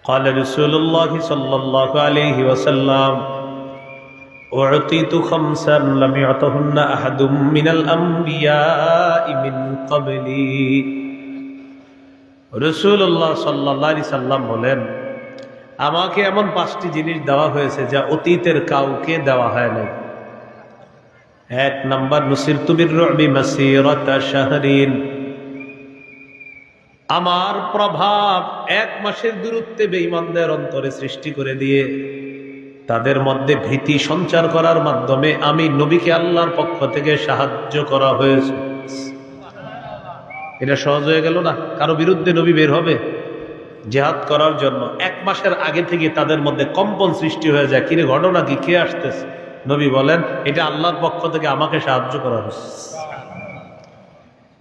قال رسول الله صلى الله عليه وسلم أعطيت خمسا لم يعطهن أحد من الأنبياء من قبلي রাসূলুল্লাহ সাল্লাল্লাহু আলাইহি সাল্লাম বলেন, আমাকে এমন 5টি জিনিস দেওয়া হয়েছে যা অতীতের কাউকে দেওয়া হয় নাই। 1 নাম্বার, নুসিরতু বির-রু'বি মাসিরাতা শাহরিন, আমার প্রভাব 1 মাসের দূরত্বে বেঈমানদের অন্তরে সৃষ্টি করে দিয়ে তাদের মধ্যে ভীতি সঞ্চার করার মাধ্যমে আমি নবীকে আল্লাহর পক্ষ থেকে সাহায্য করা হয়েছে। এটা সহজ হয়ে গেল না? কারো বিরুদ্ধে নবী বের হবে জিহাদ করার জন্য, 1 মাসের আগে থেকে তাদের মধ্যে কম্পন সৃষ্টি হয়ে যায়, কিরে ঘটনা কি, কে আসতেছে? নবী বলেন, এটা আল্লাহর পক্ষ থেকে আমাকে সাহায্য করা হয়েছে।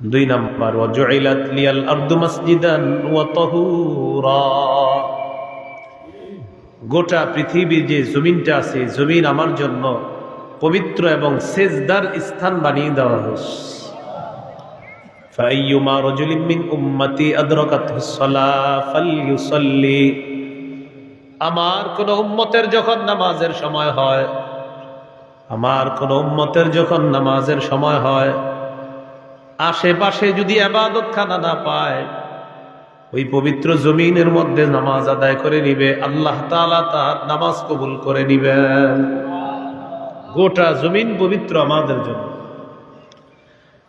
2 নাম্বার, ওয়াজুইলাত লিয়াল আরদু মাসজিদান ওয়া তাহুরা, গোটা পৃথিবীর যে জমিনটা আছে, জমিন আমার জন্য পবিত্র এবং সেজদার স্থান বানিয়ে দেওয়া হয়েছে। ফাইয়ুমা রাজুলিন মিন উম্মতি আদরাকাতহুস সালাহ ফালইউসাল্লি, আমার কোন উম্মতের যখন নামাজের সময় হয়, আমার কোন উম্মতের যখন নামাজের সময় হয়, আশেপাশে যদি ইবাদত খানা না পায়, ওই পবিত্র জমিনের মধ্যে নামাজ আদায় করে নিবে, আল্লাহ তাআলা তার নামাজ কবুল করে নিবেন। গোটা জমিন পবিত্র আমাদের জন্য,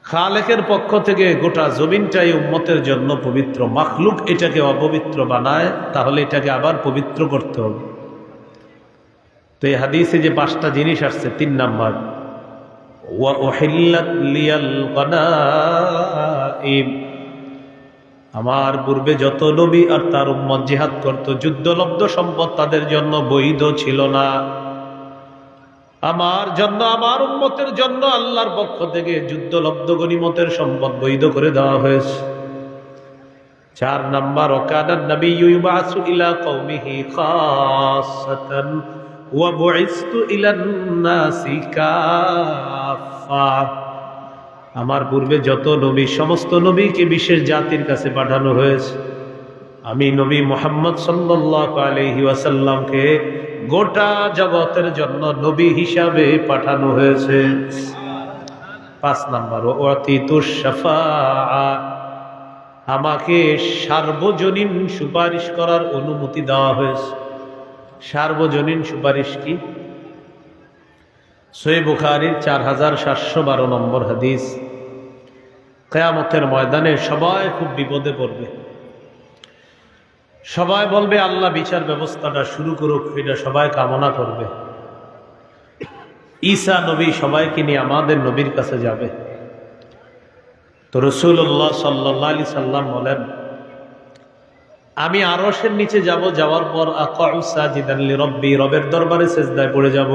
খালেকের পক্ষ থেকে গোটা জমিনটাই উম্মতের জন্য পবিত্র। মাখলুক এটাকে অপবিত্র বানায়, তাহলে এটাকে আবার পবিত্র করতে হবে। তো এই হাদিসে যে 5টা জিনিস আসছে, 3 নাম্বার, ওয়া উহিল্লাত লিয়াল গনাইম, আমার পূর্বে যত নবী আর তার উম্মত জিহাদ করত, যুদ্ধলব্ধ সম্পদ তাদের জন্য বৈধ ছিল না। আমার জন্য, আমার উম্মতের জন্য আল্লাহর পক্ষ থেকে যুদ্ধলব্ধ গনিমতের সম্পদ বৈধ করে দেওয়া হয়েছে। 4 নাম্বার, ওয়াকানান নাবিয়্যু ইউবাসু ইলা কওমিহি খাসাতান ওয়া বুইসতু ইলান নাসি কাফা, আমার পূর্বে যত নবী, সমস্ত নবীকে বিশেষ জাতির কাছে পাঠানো হয়েছে। আমি নবী মুহাম্মদ সাল্লাল্লাহু আলাইহি ওয়াসাল্লামকে গোটা জগতের জন্য নবী হিসাবে পাঠানো হয়েছে। 5 নাম্বার, ওয়াতিতুশ শাফাআ, আমাকে সার্বজনীন সুপারিশ করার অনুমতি দেওয়া হয়েছে। সার্বজনীন সুপারিশ কি? সহিহ বুখারীর 4712 নম্বর হাদিস। কিয়ামতের ময়দানে সবাই খুব বিপদে পড়বে, সবাই বলবে আল্লাহ বিচার ব্যবস্থাটা শুরু করুক, এটা সবাই কামনা করবে। ঈসা নবী সবাইকে নিয়ে আমাদের নবীর কাছে যাবে। তো রাসূলুল্লাহ সাল্লাল্লাহু আলাইহি সাল্লাম বলেন, আমি আরশের নিচে যাব, যাওয়ার পর আকাউ সাজিদান লিরাব্বি, রবের দরবারে সিজদায় পড়ে যাব।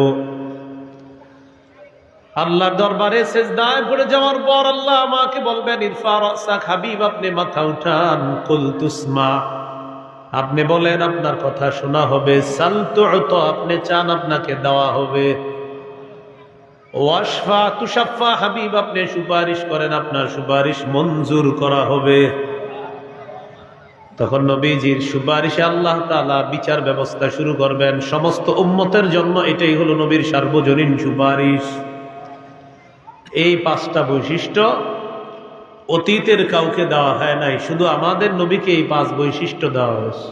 আল্লাহর দরবারে সিজদায় পড়ে যাওয়ার পর আল্লাহ আমাকে বলবেন, ইরফা রাসাক, হাবিব আপনি মাথা উঠান। কুলতুসমা, আপনি বলেন আপনার কথা শোনা হবে। সালতুউতা, আপনি চান আপনাকে দেওয়া হবে। ওয়াশফা তুশাফা, হাবিব আপনি সুপারিশ করেন, আপনার সুপারিশ মঞ্জুর করা হবে। তখন নবীজির সুপারিশে আল্লাহ তাআলা বিচার ব্যবস্থা শুরু করবেন সমস্ত উম্মতের জন্য। এটাই হলো নবীর সার্বজনীন সুপারিশ। এই 5টা বৈশিষ্ট্য অতীতের কাউকে দেওয়া হয় নাই, শুধু আমাদের নবীকে এই 5 বৈশিষ্ট্য দেওয়া হয়েছে।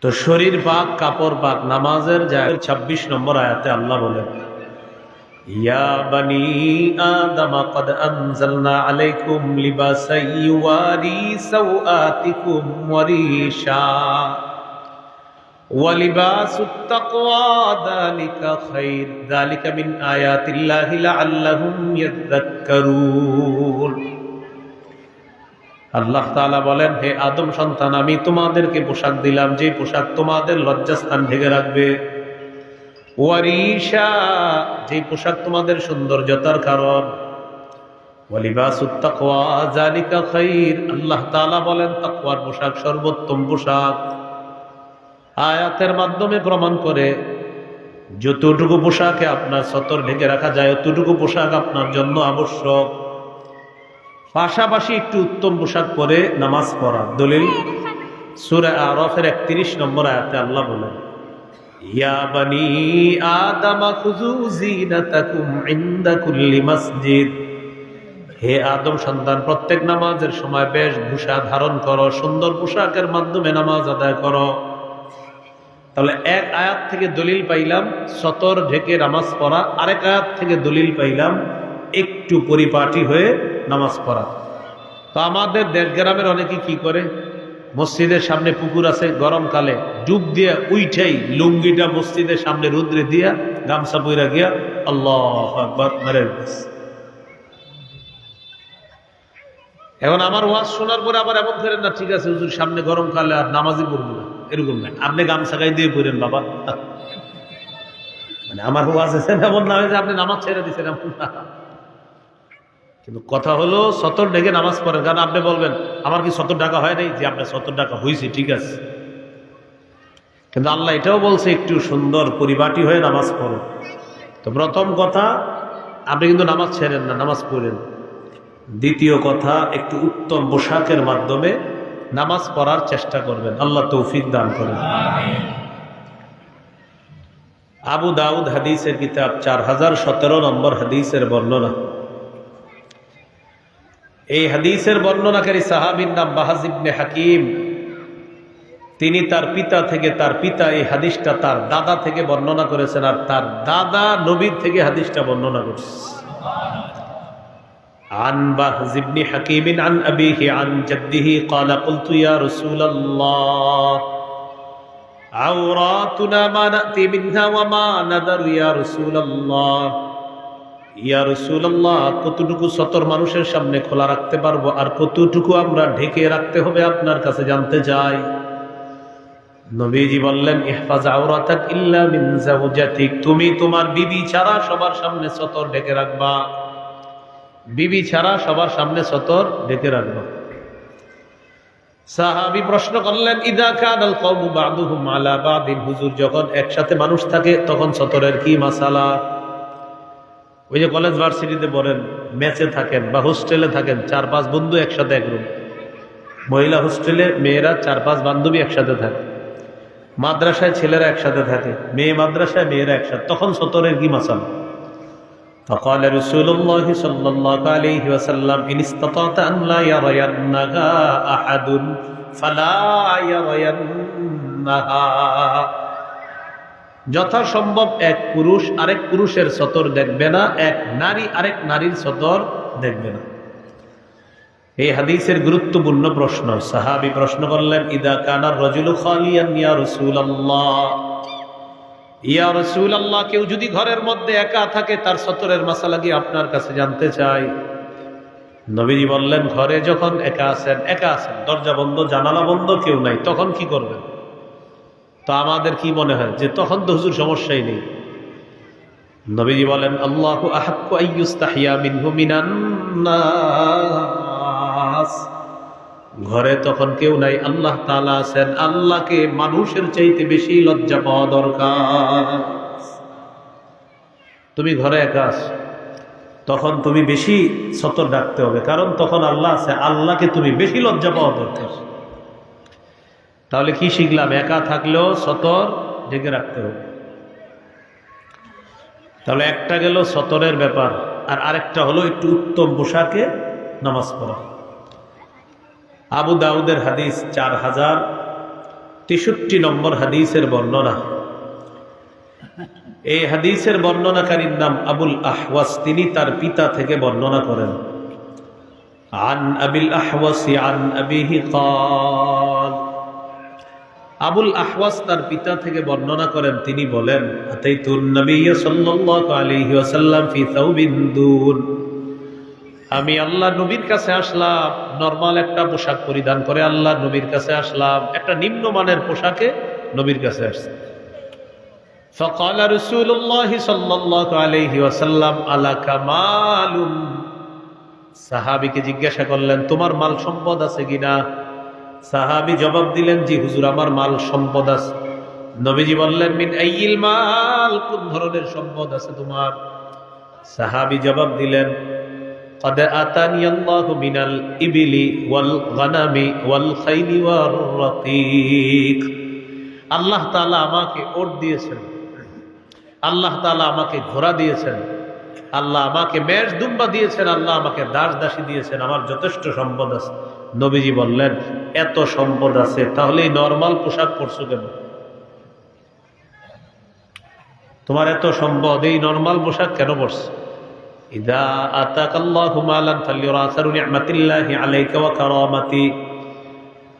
তো শরীর পাক, কাপড় পাক, নামাজের জায়গা 26 নম্বর আয়াতে আল্লাহ বলেন, ইয়া বানি আদম ক্বাদ আনজালনা আলাইকুম লিবাসান ইউয়ারি সাওআতিকুম ওয়া রিশা ওয়া লিবাসুত তাকওয়া যালিকা খায়র যালিকা মিন আয়াতিল্লাহি লাআল্লাহুম ইয়াযাক্কারুন। আল্লাহ তাআলা বলেন, হে আদম সন্তান, আমি তোমাদেরকে পোশাক দিলাম, যে পোশাক তোমাদের লজ্জাস্থান ঢেকে রাখবে। ওয়ারিশা, যে পোশাক তোমাদের সৌন্দর্যতার কারণ। ওয়ালিবাসুত তাকওয়া যালিকা খায়র, আল্লাহ তাআলা বলেন তাকওয়ার পোশাক সর্বোত্তম পোশাক। আয়াতের মাধ্যমে প্রমাণ করে যতটুকু পোশাকে আপনার সতর ঢেকে রাখা যায়, ততটুকু পোশাক আপনার জন্য আবশ্যক। পাশাপাশি একটু উত্তম পোশাক পরে নামাজ পড়া। দলিল সূরা আরাফের 31 নম্বর আয়াতে আল্লাহ বলেন, ইয়া বানি আদম খুযু যিনাতাকুম ইনদা কুল্লি মসজিদ, হে আদম সন্তান, প্রত্যেক নামাজের সময় বেশভূষা ধারণ করো, সুন্দর পোশাকের মাধ্যমে নামাজ আদায় করো। তাহলে এক আয়াত থেকে দলিল পাইলাম সতর ঢেকে নামাজ পড়া, আরেক আয়াত থেকে দলিল পাইলাম একটু পরিপাটি হয়ে নামাজ পড়া। তো আমাদের দেশ গ্রামের অনেকে কি করে, মসজিদের সামনে পুকুর আছে, গরমকালে ডুব দিয়া উইঠাই লুঙ্গিটা মসজিদের সামনে রুদ্রে দিয়া গামছা বইরা গিয়া আল্লাহু আকবার মেরে গেছে। এখন আমার ওয়াজ শোনার পরে আবার এমন করেন না, ঠিক আছে হুজুর সামনে গরমকালে আর নামাজই পড়বো না, এরকম না। আপনি গামছা গায়ে দিয়ে পড়েন বাবা, মানে আমার ওয়াজ আছে এমন না যে আপনি নামাজ ছেড়ে দিচ্ছেন, এমন না। কিন্তু কথা হলো সতর ডেকে নামাজ পড়েন, কারণ আপনি বলবেন আমার কি সতর টাকা হয় নাই, যে আপনার সতর টাকা হয়েছে ঠিক আছে, কিন্তু আল্লাহ এটাও বলছে একটু সুন্দর পরিপাটি হয়ে নামাজ পড়ো। তো প্রথম কথা, আপনি কিন্তু নামাজ ছেড়েন না, নামাজ পড়েন। দ্বিতীয় কথা, একটু উত্তম পোশাকের মাধ্যমে নামাজ পড়ার চেষ্টা করবেন, আল্লাহ তৌফিক দান করেন। আবু দাউদ হাদিসের কিতাব 4017 নম্বর হাদিসের বর্ণনা। এই হাদিসের বর্ণনাকারী সাহাবীর নাম বাহাজ ইবনে হাকিম। তিনি তার পিতা থেকে, তার পিতা এই হাদিসটা তার দাদা থেকে বর্ণনা করেছেন, আর তার দাদা নবীর থেকে হাদিসটা বর্ণনা করেছে। عن بهز بن حكيم عن أبيه عن جده قال قلت يا رسول الله عوراتنا ما نأتي منها وما نذر يا رسول الله ইয়া রাসূলুল্লাহ, কতটুকু সতর মানুষের সামনে খোলা রাখতে পারবো আর কতটুকু আমরা ঢেকে রাখতে হবে আপনার কাছে জানতে চাই। নবীজি বললেন, ইহফাজ আওরাতাক ইল্লা মিন যাওজাতিক, তুমি তোমার বিবি ছাড়া সবার সামনে সতর ঢেকে রাখবা, বিবি ছাড়া সবার সামনে সতর ঢেকে রাখবা। সাহাবী প্রশ্ন করলেন, ইদা কানাল কওমু বা'দুহুম আলা বা'দিন, হুজুর যখন একসাথে মানুষ থাকে তখন সতরের কি মাসালা? ওই যে কলেজ ভার্সিটিতে পড়েন, ম্যাচে থাকেন বা হোস্টেলে থাকেন, 4-5 বন্ধু একসাথে এক রুম, মহিলা হোস্টেলে মেয়েরা 4-5 বান্ধবী একসাথে থাকে, মাদ্রাসায় ছেলেরা একসাথে থাকে, মেয়ে মাদ্রাসায় মেয়েরা একসাথে, তখন সতরের কি মাসালা? فقال رسول الله صلى الله عليه وسلم إن استطعت أن لا يرينها أحد فلا يرينها, যথাসম্ভব এক পুরুষ আরেক পুরুষের সতর দেখবে না, এক নারী আরেক নারীর সতর দেখবে না। এই হাদিসের গুরুত্বপূর্ণ প্রশ্ন। সাহাবী প্রশ্ন করলেন, ইদা কানার রাজুলু খালিয়ান ইয়া রাসূলুল্লাহ, ইয়া রাসূলুল্লাহ, কেউ যদি ঘরের মধ্যে একা থাকে তার সতরের মাসালা কি আপনার কাছে জানতে চাই? নবীজি বললেন, ঘরে যখন একা আছেন, দরজা বন্ধ জানালা বন্ধ, কেউ নাই, তখন কি করবেন? তো আমাদের কি মনে হয় যে তখন তো হুজুর সমস্যাই নেই। নবীজি বলেন, আল্লাহু আহাক্কু আইয়ুস্তাহিয়া মিনহু মিনান নাস, ঘরে তখন কেউ নাই, আল্লাহ তাআলা আছেন, আল্লাহকে মানুষের চাইতে বেশি লজ্জা পাওয়া দরকার। তুমি ঘরে একা আছো, তখন তুমি বেশি সতর রাখতে হবে, কারণ তখন আল্লাহ আছে, আল্লাহকে তুমি বেশি লজ্জা পাওয়া দরকার। তাহলে কি শিখলাম? একা থাকলেও সতর ঢেকে রাখতে হবে। তাহলে একটা গেল সতরের ব্যাপার, আর আরেকটা হলো একটু উত্তম পোশাকে নামাজ পড়া। আবু দাউদের হাদিস 4063 নম্বর হাদিসের বর্ণনা। এই হাদিসের বর্ণনাকারীর নাম আবুল আহওয়াস, তিনি তার পিতা থেকে বর্ণনা করেন। আন আবিল আহওয়াস আন আবিহি ক্বাল, আবুল আহওয়াস তার পিতা থেকে বর্ণনা করেন, তিনি বলেন, আতাইতুন নবিয়্য সাল্লাল্লাহু আলাইহি ওয়াসাল্লাম ফি সাওবিন দুন, আমি আল্লাহ নবীর কাছে আসলাম, নরমাল একটা পোশাক পরিধান করে আল্লাহ নবীর কাছে আসলাম, একটা নিম্নমানের পোশাকে নবীর কাছে আসছে। ফাকালা রাসূলুল্লাহ সাল্লাল্লাহু আলাইহি ওয়াসাল্লাম আলাকা মালুন, সাহাবীকে জিজ্ঞাসা করলেন, তোমার মাল সম্পদ আছে কিনা? সাহাবী জবাব দিলেন, জি হুজুর, আমার মাল সম্পদ আছে। নবীজি বললেন, মিন আইয়িল মাল, কোন ধরনের সম্পদ আছে তোমার? সাহাবী জবাব দিলেন, قد آتاني الله من الإبل والغنم والخيل والرقيق আল্লাহ তাআলা আমাকে ওট দিয়েছেন, আল্লাহ তাআলা আমাকে ঘোড়া দিয়েছেন, আল্লাহ আমাকে মেষ দুম্বা দিয়েছেন, আল্লাহ আমাকে দাস দাসী দিয়েছেন, আমার যথেষ্ট সম্পদ আছে। নবীজি বললেন, এত সম্পদ আছে তাহলে এই নরমাল পোশাক পরছো কেন? তোমার এত সম্পদ, এই নরমাল পোশাক কেন পরছো? ইদা আতাকাল্লাহু মালান ফালিয়ুরাসারু নি'মাতিল্লাহি আলাইকা ওয়া কারামাতি।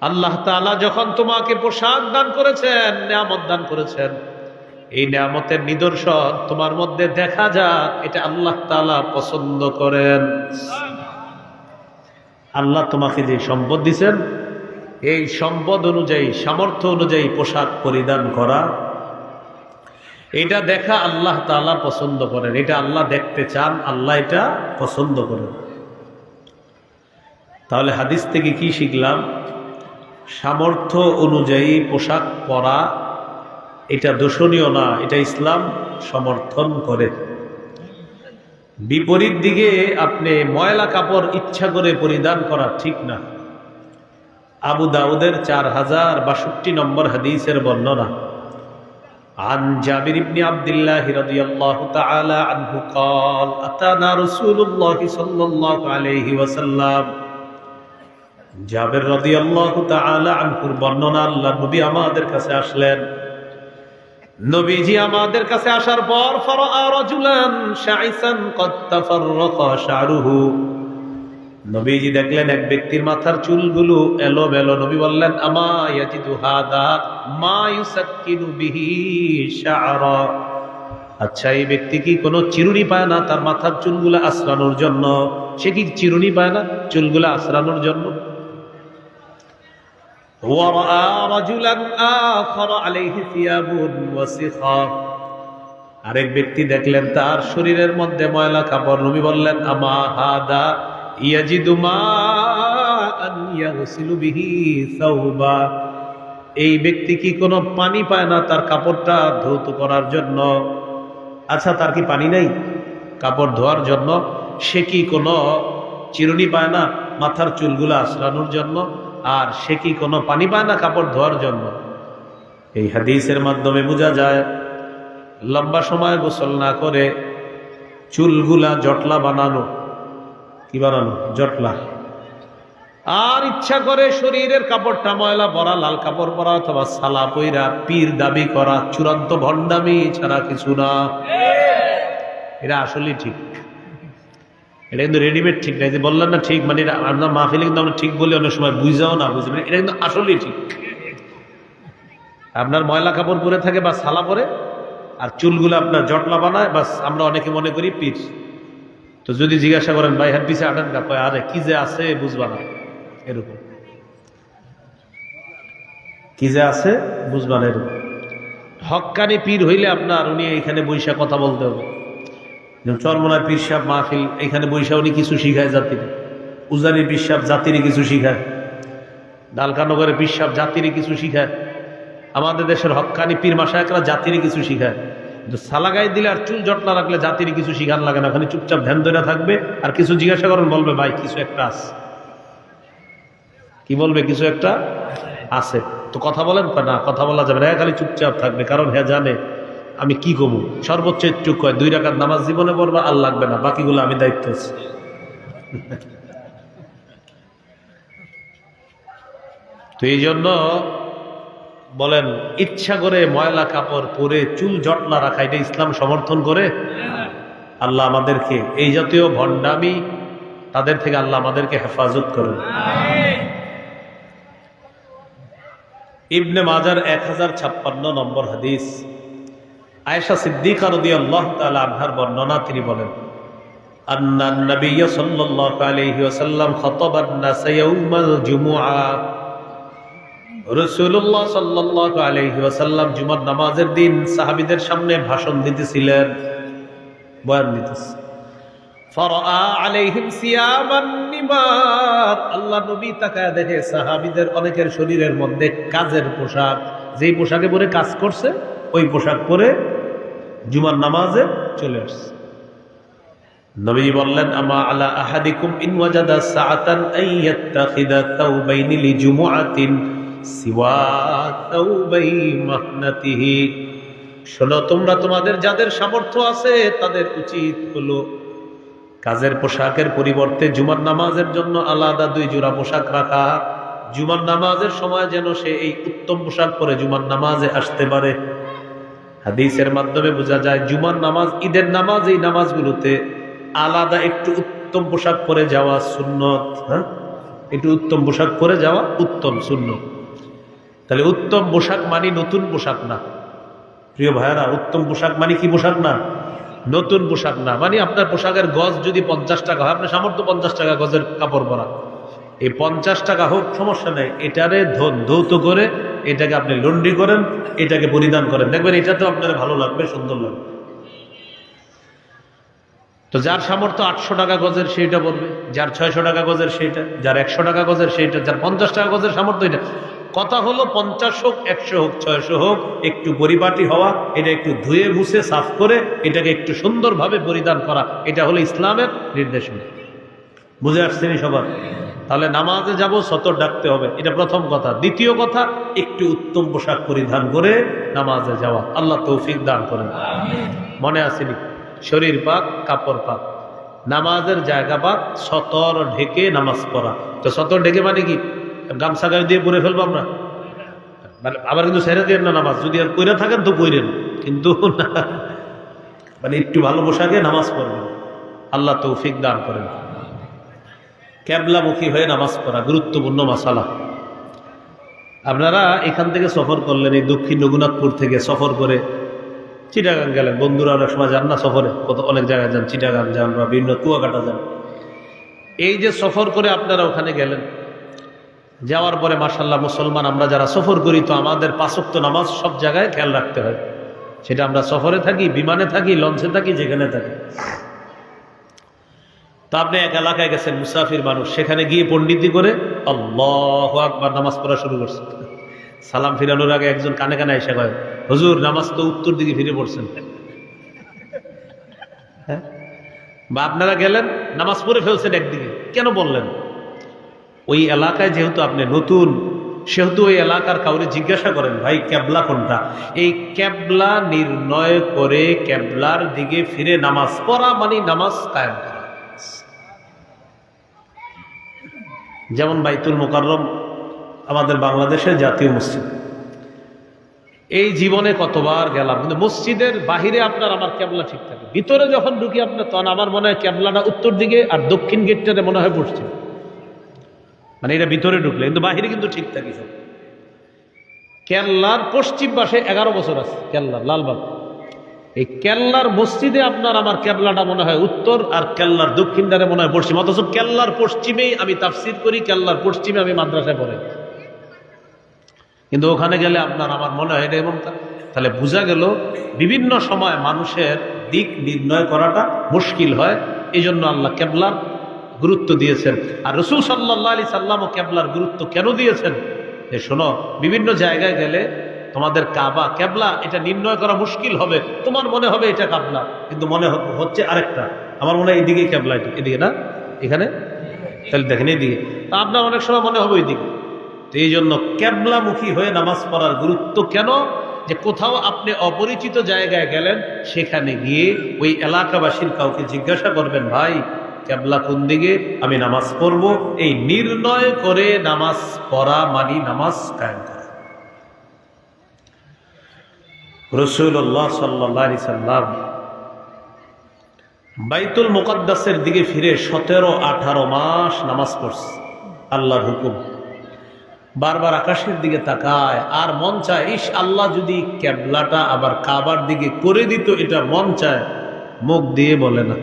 আল্লাহ তাআলা যখন তোমাকে পোশাক দান করেছেন, নিয়ামত দান করেছেন, এই নিয়ামতের নিদর্শন তোমার মধ্যে দেখা যাক, এটা আল্লাহ তাআলা পছন্দ করেন। আল্লাহ তোমাকে যে সম্পদ দিয়েছেন, এই সম্পদ অনুযায়ী, সামর্থ্য অনুযায়ী পোশাক পরিধান করা, এটা দেখা আল্লাহ তাআলা পছন্দ করেন। এটা আল্লাহ দেখতে চান, আল্লাহ এটা পছন্দ করেন। তাহলে হাদিস থেকে কি শিখলাম? সামর্থ্য অনুযায়ী পোশাক পরা এটা দোষণীয় না, এটা ইসলাম সমর্থন করে। বিপরীত দিকে আপনি ময়লা কাপড় ইচ্ছা করে পরিধান করা ঠিক না। আবু দাউদের 4062 নম্বর হাদিসের বর্ণনা, عن جابر بن عبد الله رضي الله تعالى عنه قال أتانا رسول الله صلى الله عليه وسلم। জাবের রাদিয়াল্লাহু তাআলা আনহুর বর্ণনা, আল্লাহর নবী আমাদের কাছে আসলেন। নবীজি আমাদের কাছে আসার পর ফারাআ রাজুলান শাইসান ক্বাদ তাফাররাকা শা'রুহু, নবীজি দেখলেন এক ব্যক্তির মাথার চুলগুলো এলোমেলো। নবী বললেন, আমা ইয়াজিদু হাদা মা ইউসাক্কিনু বিহি শা'রা। আচ্ছা, এই ব্যক্তি কি কোনো চিরুনি পায় না তার মাথার চুলগুলো আঁচড়ানোর জন্য? সে কি চিরুনি পায় না চুলগুলো আঁচড়ানোর জন্য? ওয়ারাআ রাজুলান আখার আলাইহি সিয়াবুন ওয়াসিখা, আরেক ব্যক্তি দেখলেন তার শরীরের মধ্যে ময়লা কাপড়। নবী বললেন, আমা হাদা ইয়াজিদু মাআন ইয়াগসিলু বিহি সাওবা। এই ব্যক্তি কি কোনো পানি পায় না তার কাপড়টা ধৌত করার জন্য? আচ্ছা, তার কি পানি নেই কাপড় ধোয়ার জন্য? সে কি কোনো চিরুনি পায় না মাথার চুলগুলো আঁচড়ানোর জন্য? আর সে কি কোনো পানি পায় না কাপড় ধোয়ার জন্য? এই হাদিসের মাধ্যমে বোঝা যায়, লম্বা সময় গোসল না করে চুলগুলা জটলা বানানো, কি বানানো? জটলা। আর ইচ্ছা করে শরীরের কাপড়টা ময়লা পরা, লাল কাপড় পরা অথবা সালা পইরা পীর দাবি করা চূড়ান্ত ভণ্ডামি ছাড়া কিছু না। এটা আসলে ঠিক, এটা কিন্তু রেডিমেড ঠিক না। যে বললেন না ঠিক, মানে আপনার মাহফিলে কিন্তু আমরা ঠিক বলি, অনেক সময় বুঝাও না বুঝবেন, এটা কিন্তু আসলেই ঠিক। আপনার ময়লা কাপড় পরে থাকে বা সালা পরে, আর চুলগুলো আপনার জটলা বানায়, বাস আমরা অনেকে মনে করি পীর। তো যদি জিজ্ঞাসা করেন ভাই হাত পিছিয়ে আটেন না, কয় আরে কি যে আছে বুঝবা না, এরকম কি যে আছে বুঝবা না, এরকম। হক্কানি পীর হইলে আপনার উনি এখানে বৈশা কথা বলতে হবে। চরমনায় পীর সাহেব মাহফিল, এখানে বৈশা উনি কিছু শিখায় জাতির। উজানি পীর সাহেব জাতিরই কিছু শিখায়, ডালকানগরের পীর সাহেব জাতিরই কিছু শিখায়। আমাদের দেশের হক্কানি পীর মাশায়েখরা জাতিরই কিছু শিখায়। সালা গায়ে দিলে আর চুল জটলা রাখলে জাতির কিছু শিখার লাগে না, ওখানে চুপচাপ ধ্যান ধরে থাকবে। আর কিছু জিজ্ঞাসা করেন, বলবে ভাই কিছু একটা আছে। কি বলবে? কিছু একটা আছে। তো কথা বলেন না, কথা বলা যাবে না, খালি চুপচাপ থাকবে। কারণ হ্যাঁ জানে আমি কি কমু, সর্বোচ্চ একটু কয় 2 রাকাত নামাজ জীবনে পড়বা, আর লাগবে না, বাকিগুলো আমি দায়িত্ব আছি। তো এই জন্য বলেন, ইচ্ছা করে ময়লা কাপড় পরে চুল জটলা রাখা এটা ইসলাম সমর্থন করে? আল্লাহ আমাদেরকে এই জাতীয় ভণ্ডামি তাদের থেকে আল্লাহ আমাদেরকে হেফাজত করুন। ইবনে মাজার 1056 নম্বর হাদিস, আয়েশা সিদ্দিকা রাদিয়াল্লাহু তাআলা আনহার বর্ণনা, তিনি বলেন, আন্নান নবী সাল্লাল্লাহু আলাইহি ওয়াসাল্লাম খাতাবান নাস ইয়াউমাল জুমুআ। রাসূলুল্লাহ সাল্লাল্লাহু আলাইহি ওয়াসাল্লাম জুমার নামাজের দিন সাহাবীদের সামনে ভাষণ দিতেছিলেন, বয়ান দিতেছেন। ফারাআ আলাইহিম সিয়ামান নিমার, আল্লাহ নবী তাকায় দেখে সাহাবীদের অনেকের শরীরের মধ্যে কাজের পোশাক, যেই পোশাকে পরে কাজ করছে ওই পোশাক পরে জুমার নামাজে চলে আসছে। নবী বললেন, আমা আলা আহাদিকুম ইন ওয়াজাদা সাআতান আইয়াত্তাখিযা তাওবাইনি লিজুমুআতিন সিওয়া তাওবাই মাহনাতিহি। শোনো, তোমরা তোমাদের যাদের সামর্থ্য আছে তাদের উচিত হলো কাজের পোশাকের পরিবর্তে জুমার নামাজের জন্য আলাদা 2 জোড়া পোশাক রাখা। জুমার নামাজের সময় যেন সে এই উত্তম পোশাক পরে জুমার নামাজে আসতে পারে। হাদিসের মাধ্যমে বোঝা যায় জুমার নামাজ, ঈদের নামাজ, এই নামাজগুলোতে আলাদা একটু উত্তম পোশাক পরে যাওয়া সুন্নত। হ্যাঁ, একটু উত্তম পোশাক পরে যাওয়া উত্তম সুন্নত। তাহলে উত্তম পোশাক মানে নতুন পোশাক না, প্রিয় ভাইয়েরা। উত্তম পোশাক মানে কি পোশাক না? নতুন পোশাক না। মানে আপনার পোশাকের গজ যদি 50 টাকা হয়, আপনার সামর্থ্য 50 টাকা গজের কাপড় পরা, এই 50 টাকা হোক সমস্যা নেই, এটারে ধৌত করে এটাকে আপনি লন্ড্রি করেন, এটাকে পরিধান করেন, দেখবেন এটা তো আপনার ভালো লাগবে, সুন্দর লাগবে। তো যার সামর্থ্য 800 টাকা গজের সেইটা পরবে, যার 600 টাকা গজের সেইটা, যার 100 টাকা গজের সেইটা, যার 50 টাকা গজের সামর্থ্য এটা। কথা হলো 50 হোক, 100 হোক, 600 হোক, একটু পরিপাটি হওয়া, এটা একটু ধুয়ে মুছে সাফ করে এটাকে একটু সুন্দরভাবে পরিধান করা, এটা হলো ইসলামের নির্দেশনা। বুঝে আসছেন সবার? তাহলে নামাজে যাব, সতর ডাকতে হবে, এটা প্রথম কথা। দ্বিতীয় কথা, একটু উত্তম পোশাক পরিধান করে নামাজে যাওয়া। আল্লাহ তৌফিক দান করেন। মনে আসেনি? শরীর পাক, কাপড় পাক, নামাজের জায়গা পাক, সতর ঢেকে নামাজ পড়া। তো সতর ঢেকে মানে কি? গামছা গায়ে দিয়ে পরে ফেলবো আমরা, আবার কিন্তু ছেড়ে দিয়ে না নামাজ। যদি আর কইরা থাকেন তো কইরেন, কিন্তু মানে একটু ভালো পোশাকে নামাজ পড়বেন। আল্লাহ তৌফিক দান করেন। ক্যাবলামুখী হয়ে নামাজ পড়া গুরুত্বপূর্ণ মাসালা। আপনারা এখান থেকে সফর করলেন, এই দক্ষিণ রঘুনাথপুর থেকে সফর করে চিটাগাং গেলেন। বন্ধুরা অনেক সময় যান না সফরে, অনেক জায়গায় যান, চিটাগাং যান বা বিভিন্ন কুয়াকাটা যান। এই যে সফর করে আপনারা ওখানে গেলেন, যাওয়ার পরে মাশাআল্লাহ মুসলমান আমরা যারা সফর করি, তো আমাদের 5 ওয়াক্ত নামাজ সব জায়গায় খেয়াল রাখতে হয়। সেটা আমরা সফরে থাকি, বিমানে থাকি, লঞ্চে থাকি, যেখানে থাকি। তো আপনি এক এলাকায় গেছেন, মুসাফির মানুষ, সেখানে গিয়ে পণ্ডিতি করে আল্লাহু আকবার নামাজ পড়া শুরু করছে। সালাম ফিরানোর আগে একজন কানে কানে এসে কয়, হুজুর নামাজ তো উত্তর দিকে ফিরে পড়ছেন। হ্যাঁ, বা আপনারা গেলেন নামাজ পড়ে ফেলছেন একদিকে, কেন বললেন? ওই এলাকায় যেহেতু আপনি নতুন, সেহেতু ওই এলাকার কাউরে জিজ্ঞাসা করেন, ভাই ক্যাবলা কোনটা? এই ক্যাবলা নির্ণয় করে ক্যাবলার দিকে ফিরে নামাজ পড়া মানে নামাজ কায়েম করা। যেমন বাইতুল মুকাররম আমাদের বাংলাদেশের জাতীয় মসজিদ, এই জীবনে কতবার গেলাম, কিন্তু মসজিদের বাহিরে আপনার আমার ক্যাবলা ঠিক থাকে। ভিতরে যখন ঢুকি আপনার, তখন আমার মনে হয় ক্যাবলাটা উত্তর দিকে আর দক্ষিণ গেটটাতে মনে হয় পশ্চিম। মানে এটা ভিতরে ঢুকলে, কিন্তু বাহিরে কিন্তু ঠিক থাকে সব। কেল্লার পশ্চিম পাশে 11 বছর আছে, কেল্লার লালবাগ। এই কেল্লার মসজিদে আপনার আমার কেবলাটা মনে হয় উত্তর, আর কেল্লার দক্ষিণটারে মনে হয় পশ্চিম। অথচ কেল্লার পশ্চিমেই আমি তাফসির করি, কেল্লার পশ্চিমে আমি মাদ্রাসায় পড়ি, কিন্তু ওখানে গেলে আপনার আমার মনে হয় এটা এমন। তাহলে বোঝা গেল বিভিন্ন সময় মানুষের দিক নির্ণয় করাটা মুশকিল হয়। এই জন্য আল্লাহ কেবলার গুরুত্ব দিয়েছেন। আর রাসূল সাল্লাল্লাহু আলাইহি সাল্লামও কেবলার গুরুত্ব কেন দিয়েছেন? যে শোনো, বিভিন্ন জায়গায় গেলে তোমাদের কাবা কেবলা এটা নির্ণয় করা মুশকিল হবে। তোমার মনে হবে এটা কাবলা, কিন্তু মনে হচ্ছে আরেকটা। আমার মনে হয় এইদিকে কেবলা, এদিকে না, এখানে। তাহলে দেখেন এইদিকে, আপনার অনেক সময় মনে হবে ওইদিকে। তো এই জন্য কেবলামুখী হয়ে নামাজ পড়ার গুরুত্ব কেন? যে কোথাও আপনি অপরিচিত জায়গায় গেলেন, সেখানে গিয়ে ওই এলাকাবাসীর কাউকে জিজ্ঞাসা করবেন, ভাই কেবলা কোন দিকে, আমি নামাজ পড়ব। এই নির্ণয় করে নামাজ পড়া মানে নামাজ কায়েম করা। রাসূলুল্লাহ সাল্লাল্লাহু আলাইহি সাল্লাম বাইতুল মুকাদ্দাসের দিকে ফিরে 17-18 মাস নামাজ পড়ছে, আল্লাহর হুকুম। বারবার আকাশের দিকে তাকায় আর মন চায়, ইস আল্লাহ যদি কেবলাটা আবার কাবার দিকে করে দিত, এটা মন চায়, মুখ দিয়ে বলে না,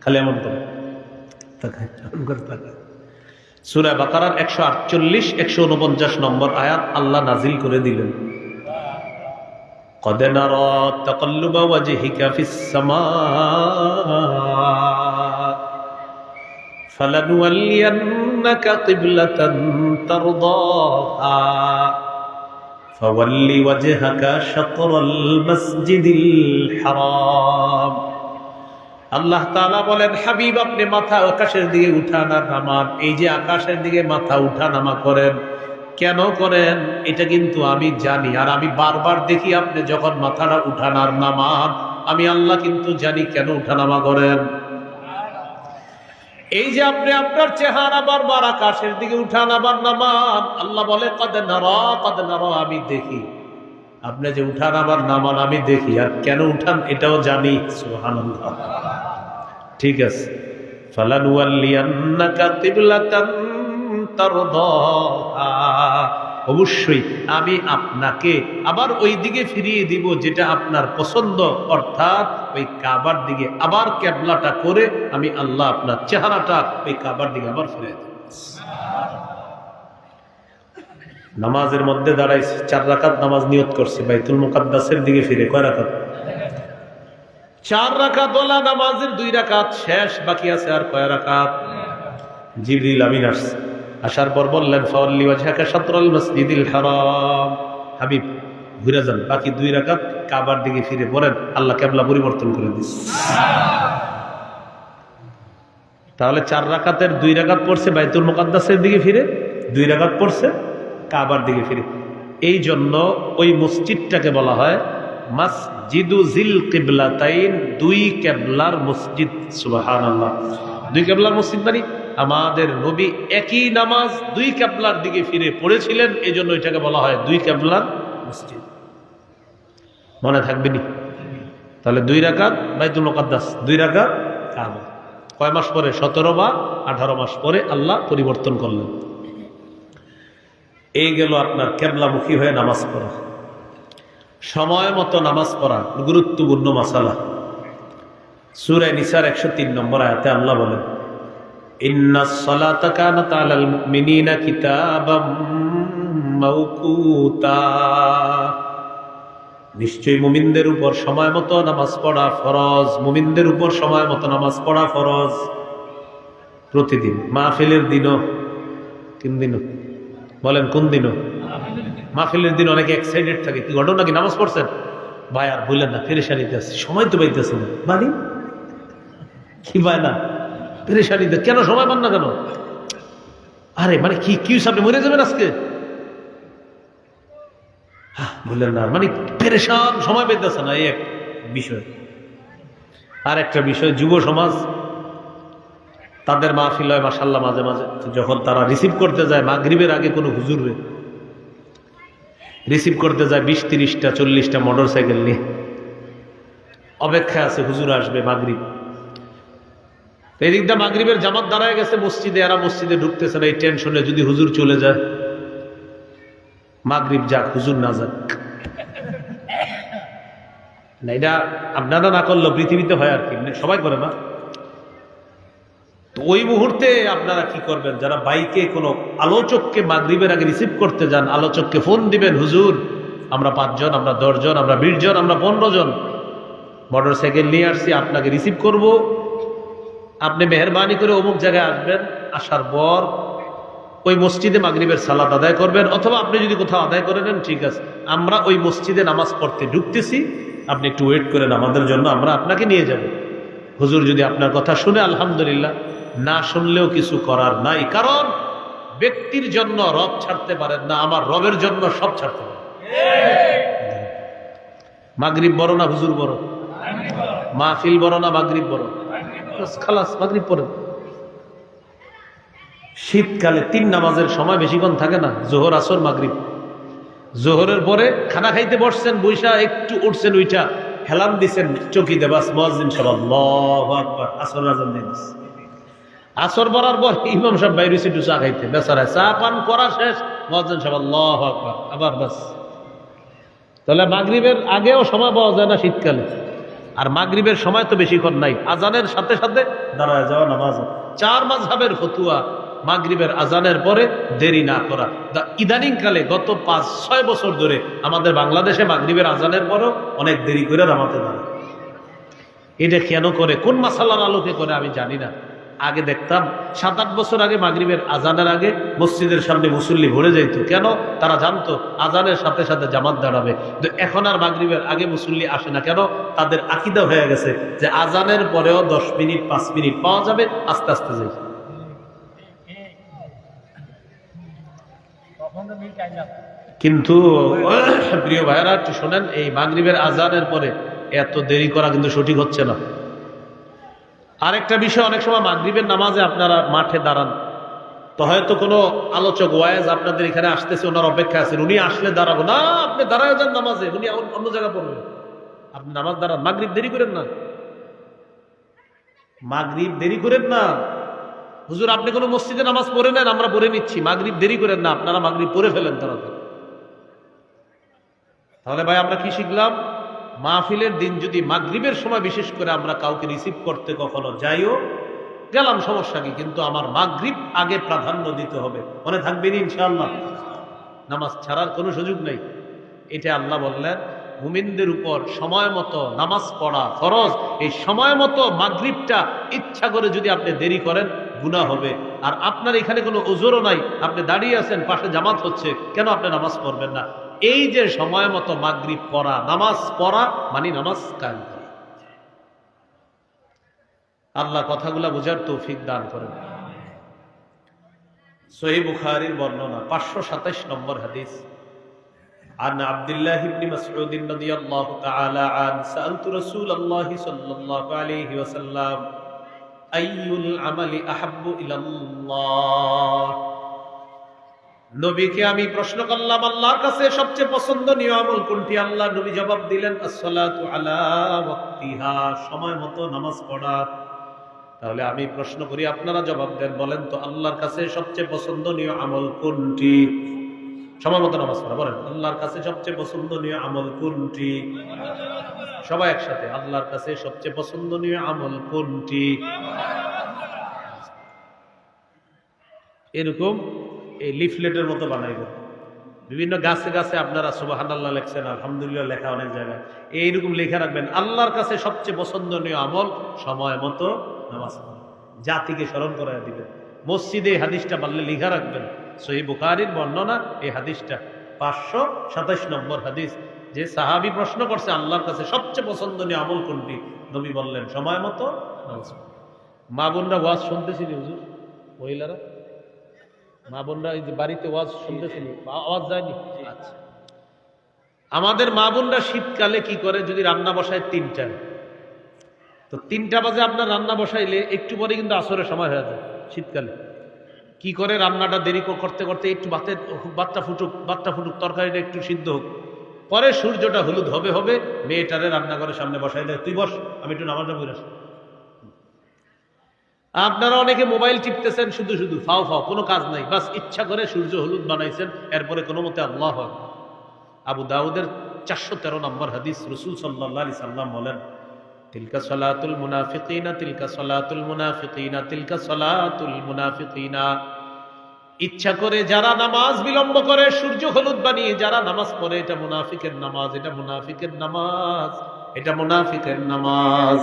খালি এমন করে তাকায়, এমন করে তাকায়। সূরা বাকারার 148-149 নম্বর আয়াত আল্লাহ নাজিল করে দিলেন, قد نرى تقلب وجهك في السماء فلنولينك قبلة ترضاها فول وجهك شطر المسجد الحرام আল্লাহ তাআলা বলেন, হাবিব আপনি মাথা আকাশের দিকে উঠান আর নামান। এই যে আকাশের দিকে মাথা উঠা নামা করেন, কেন করেন এটা কিন্তু আমি জানি, আর আমি বারবার দেখি আপনি যখন মাথাটা উঠান আর নামান, আমি আল্লাহ কিন্তু জানি কেন উঠানামা করেন। এই যে আপনি আপনার চেহারা বারবার আকাশের দিকে উঠান আবার নামান, আল্লাহ বলে কদ নারা, আমি দেখি আপনি যে উঠান আবার নামান, আমি দেখি, আর কেন উঠান এটাও জানি। সুবহানাল্লাহ। ঠিক আছে, ফালানুওয়াল্লিয়ান্নাকা কিবলাতান তারদাহা, অবশ্যই আমি আপনাকে আবার ওই দিকে ফিরিয়ে দিব যেটা আপনার পছন্দ, অর্থাৎ ওই কাবার দিকে আবার কিবলাটা করে আমি আল্লাহ আপনার চেহারাটা ওই কাবার দিকে আবার ফিরিয়ে দেব। নামাজের মধ্যে দাঁড়াইছি, 4 রাকাত নামাজ নিয়ত করছি বাইতুল মুকাদ্দাসের দিকে ফিরে। কয় রাকাত? 4 রাকাত ওয়ালা নামাজের 2 রাকাত শেষ, বাকি আছে আর কয় রাকাত? জিবরিল আমিন আসছে, আসার পর বললেন ফাওয়াল্লি ওয়াজহাকা শাতরাল মাসজিদিল হারাম, হাবিব ঘুরে যান, বাকি 2 রাকাত কাবার দিকে ফিরে পড়েন, আল্লাহ কিবলা পরিবর্তন করে দিয়েছে। তাহলে 4 রাকাতের 2 রাকাত পড়ছে বাইতুল মুকাদ্দাসের দিকে ফিরে, 2 রাকাত পড়ছে কাবার দিকে ফিরে। এই জন্য ওই মসজিদটাকে বলা হয় মসজিদু জিল কিবলাতাইন, 2 কিবলার মসজিদ। সুবহানাল্লাহ। 2 কিবলার মসজিদ মানে আমাদের নবী একই নামাজ 2 কিবলার দিকে ফিরে পড়েছিলেন, এই জন্য এটাকে বলা হয় 2 কিবলার মসজিদ। মনে থাকবে নি? তাহলে 2 রাকাত বাইতুল মুকাদ্দাস, 2 রাকাত কাবা। কয় মাস পরে? 17 বা 18 মাস পরে আল্লাহ পরিবর্তন করলেন। এই গেল আপনার কিবলামুখী হয়ে নামাজ পড়া, সময় মতো নামাজ পড়া, গুরুত্বপূর্ণ মাসালা। সূরা নিসার 103 নম্বর আয়াতে আল্লাহ বলেন, ইন্নাস সালাতা কানাত আলাল মুমিনিনা কিতাবাম মাওকুতা, নিশ্চয়ই মুমিনদের উপর সময় মতো নামাজ পড়া ফরজ। মুমিনদের উপর সময় মতো নামাজ পড়া ফরজ প্রতিদিন। মাহফিলের দিনও, কোন দিনও বলেন, কোন দিনও? মাহফিলের দিন অনেকে এক্সাইটেড থাকে, কি ঘটনা কি নামাজ পড়ছেন ভাই? আর বললেন না, পেরেশানিতে আছে, সময় তো পাইতেছে না। মানে কি ভাই না পেরেশানিতে, কেন সময় পান না কেন? আরে মানে কি কি আপনি মরে যাবেন আজকে? বললেন না, মানে পেরেশান, সময় পাইতেছে না, এই এক বিষয়। আর একটা বিষয়, যুব সমাজ, তাদের মাহফিল হয় মাশাআল্লাহ, মাঝে মাঝে যখন তারা রিসিভ করতে যায় মাগরিবের আগে কোনো হুজুরে রিসিভ করতে যায় 20-30টা 40টা মোটর সাইকেল নিয়ে অপেক্ষায় আছে, হুজুর আসবে মাগরিব। এদিকটা মাগরিবের জামাত দাঁড়ায় গেছে মসজিদে, এরা মসজিদে ঢুকতেছে না, এই টেনশনে যদি হুজুর চলে যায়, মাগরিব যাক হুজুর না যাক। না, এটা আপনারা না করলেও পৃথিবীতে হয় আর কি, সবাই করে না। তো ওই মুহূর্তে আপনারা কি করবেন? যারা বাইকে কোনো আলোচককে মাগরিবের আগে রিসিভ করতে যান, আলোচককে ফোন দিবেন, হুজুর আমরা 5 জন, আমরা 10 জন, আমরা 20 জন, আমরা 15 জন মোটর সাইকেল নিয়ে আসছি, আপনাকে রিসিভ করব, আপনি মেহরবানি করে অমুক জায়গায় আসবেন। আসার পর ওই মসজিদে মাগরিবের সালাত আদায় করবেন, অথবা আপনি যদি কোথাও আদায় করে নেন ঠিক আছে, আমরা ওই মসজিদে নামাজ পড়তে ঢুকতেছি, আপনি একটু ওয়েট করেন আমাদের জন্য, আমরা আপনাকে নিয়ে যাব। হুজুর যদি আপনার কথা শুনে আলহামদুলিল্লাহ, না শুনলেও কিছু করার নাই, কারণ ব্যক্তির জন্য রব ছাড়তে পারেন না, আমার রবের জন্য সব ছাড়তে পারেন। মাগরিব বড় না হুজুর বড়? মাহফিল বড় না মাগরিব বড়? খালাস, মাগরিব পড়েন। শীতকালে 3 নামাজের সময় বেশিক্ষণ থাকে না, জোহর আসর মাগরিব। জোহরের পরে খানা খাইতে বসছেন, বৈশা একটু উঠছেন, উইটা হেলান দিচ্ছেন চকিতে, বাস মুয়াজ্জিন সাহেব আল্লাহু আকবার, আসর আযান দিয়ে দিচ্ছে। আসর পড়ার পর ইমাম সাহেব বাইরে একটু চা খাইতে, বেচারা চা পান করা শেষ, মুয়াজ্জিন সাহেব আল্লাহু আকবার, আবার বাস। তাহলে মাগরিবের আগেও সময় পাওয়া যায় না শীতকালে, আর মাগরিবের সময় তো বেশিক্ষণ নাই, আজানের সাথে সাথে দাঁড়ায় যাওয়া নামাজ। 4 মাযহাবের ফতুয়া, মাগরিবের আজানের পরে দেরি না করা। ইদানিং কালে গত 5-6 বছর ধরে আমাদের বাংলাদেশে মাগরিবের আজানের পরও অনেক দেরি করে নামাতে দাঁড়ায়। এটা কেন করে, কোন মাসালার আলোকে করে আমি জানি না, আগে দেখতাম 7-8 বছর আগে মাগরিবের আজানের আগে মসজিদের সামনে মুসল্লি ভরে যাইত। কেন? তারা জানতো আজানের সাথে সাথে জামাত দাঁড়াবে। কিন্তু এখন আর মাগরিবের আগে মুসল্লি আসে না। কেন? তাদের আকীদা হয়ে গেছে যে আজানের পরেও 10 মিনিট 5 মিনিট পাওয়া যাবে, আস্তে আস্তে যাই। কিন্তু প্রিয় ভাইয়েরা একটু শোনেন, এই মাগরিবের আজানের পরে এত দেরি করা কিন্তু সঠিক হচ্ছে না। আরেকটা বিষয়, অনেক সময় মাগরিবের নামাজে আপনারা মাঠে দাঁড়ান, তো হয়তো কোনো আলোচক ওয়াইজ আপনাদের এখানে আসতেছে, ওনার অপেক্ষা আছেন, উনি আসলে দাঁড়াবো না, আপনি দাঁড়ায় যান নামাজে, উনি অন্য জায়গায় পড়বেন, আপনি নামাজ দাঁড়ান। মাগরিব দেরি করেন না, মাগরিব দেরি করেন না। হুজুর আপনি কোনো মসজিদে নামাজ পড়ে নেন, আমরা পড়ে নিচ্ছি, মাগরিব দেরি করেন না, আপনারা মাগরিব পড়ে ফেলেন তাড়াতাড়ি। তাহলে ভাই আমরা কি শিখলাম? মাহফিলের দিন যদি মাগরিবের সময় বিশেষ করে আমরা কাউকে রিসিভ করতে কখনো যাইও, গেলাম সমস্যা কি, কিন্তু আমার মাগরিব আগে প্রাধান্য দিতে হবে। মনে থাকবেন ইনশাআল্লাহ, নামাজ ছাড়ার কোনো সুযোগ নেই। এটা আল্লাহ বললেন মুমিনদের উপর সময় মতো নামাজ পড়া ফরজ। এই সময় মতো মাগরিবটা ইচ্ছা করে যদি আপনি দেরি করেন গুনাহ হবে। আর আপনার এখানে কোনো ওজরও নাই, আপনি দাঁড়িয়ে আছেন, পাশে জামাত হচ্ছে, কেন আপনি নামাজ পড়বেন না? এই যে সময় মতো মাগরিব পড়া, নামাজ পড়া মানে নামাজ কায়েম করা। আল্লাহ কথাগুলা বুঝার তৌফিক দান করেন। সহিহ বুখারীর বর্ণনা 527 নম্বর হাদিস। عن عبد الله بن مسعود رضي الله تعالى عنه سألت رسول الله صلى الله عليه وسلم أي العمل أحب إلى الله। নবীকে আমি প্রশ্ন করলাম আল্লাহর কাছে সবচেয়ে পছন্দনীয় আমল কোনটি? আল্লাহ নবী জবাব দিলেন আসসালাতু আলা ওয়াক্তিহা, সময় মতো নামাজ পড়া। তাহলে আমি প্রশ্ন করি, আপনারা জবাব দেন, বলেন তো আল্লাহর কাছে সবচেয়ে পছন্দনীয় আমল কোনটি? সময় মতো নামাজ পড়া। বলেন আল্লাহর কাছে সবচেয়ে পছন্দনীয় আমল কোনটি? সবাই একসাথে, আল্লাহর কাছে সবচেয়ে পছন্দনীয় আমল কোনটি? এরকম এই লিফলেটের মতো বানাইব, বিভিন্ন গাছে গাছে আপনারা সুবহানাল্লাহ লেখছেন, আলহামদুলিল্লাহ লেখা অনেক জায়গায়, এইরকম লেখা রাখবেন আল্লাহর কাছে সবচেয়ে পছন্দনীয় আমল সময় মতো নামাজ পড়া। জাতিকে স্মরণ করায় দিবেন। মসজিদে এই হাদিসটা পারলে লিখা রাখবেন। সহিহ বুখারীর বর্ণনা এই হাদিসটা 527 নম্বর হাদিস। যে সাহাবী প্রশ্ন করছে আল্লাহর কাছে সবচেয়ে পছন্দনীয় আমল কোনটি, নবী বললেন সময় মতো নামাজ পড়া। মা বোনরা ওয়াজ শুনতেছিলি হুজুর, মহিলারা মা বোনরা এই যে বাড়িতে ওয়াজ শুনতেছিলি, আওয়াজ যায়নি? আচ্ছা, আমাদের মা বোনরা শীতকালে কি করে, যদি রান্না বসায় 3টায়, তো 3টা বাজে আপনার রান্না বসাইলে একটু পরে কিন্তু আসরের সময় হয়ে যায়। শীতকালে কি করে, রান্নাটা দেরি করতে করতে একটু বাতটা ফুটুক, তরকারিটা একটু সিদ্ধ হোক, পরে সূর্যটা হলুদ হবে হবে, মেয়েটারে রান্নাঘরের সামনে বসাইলে তুই বস, আমি একটু নামাজটা পড়ে আসি। আপনারা অনেকে মোবাইল টিপতেছেন শুধু শুধু, ফাও ফাও, কোনো কাজ নাই, বাস ইচ্ছা করে সূর্য হলুদ বানাইছেন, এরপরে কোনো মতে আল্লাহ আকবার। আবু দাউদের 413 নম্বর হাদিস, রাসূল সাল্লাল্লাহু আলাইহি সাল্লাম বলেন তিলকা সালাতুল মুনাফিকিনা, তিলকা সালাতুল মুনাফিকিনা, তিলকা সালাতুল মুনাফিকিনা। ইচ্ছা করে যারা নামাজ বিলম্ব করে, সূর্য হলুদ বানিয়ে যারা নামাজ পড়ে, এটা মুনাফিকের নামাজ, এটা মুনাফিকের নামাজ, এটা মুনাফিকের নামাজ।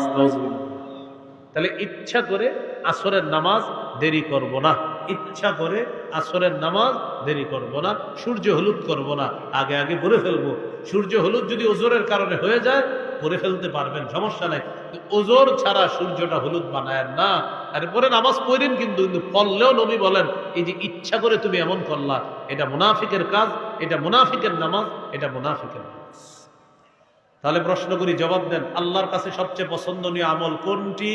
তাহলে ইচ্ছা করে আসরের নামাজ দেরি করব না, ইচ্ছা করে আসরের নামাজ দেরি করব না, সূর্য হলুদ করব না, আগে আগে পড়ে ফেলবো। সূর্য হলুদ যদি ওজোরের কারণে হয়ে যায় পড়ে ফেলতে পারবেন, সমস্যা নাই। ওজোর ছাড়া সূর্যটা হলুদ বানায় না, এরপরে নামাজ পড়েন, কিন্তু পড়লেও নবী বলেন এই যে ইচ্ছা করে তুমি এমন করলা, এটা মুনাফিকের কাজ, এটা মুনাফিকের নামাজ, এটা মুনাফিকের নামাজ। তাহলে প্রশ্ন করি, জবাব দেন আল্লাহর কাছে সবচেয়ে পছন্দনীয় আমল কোনটি?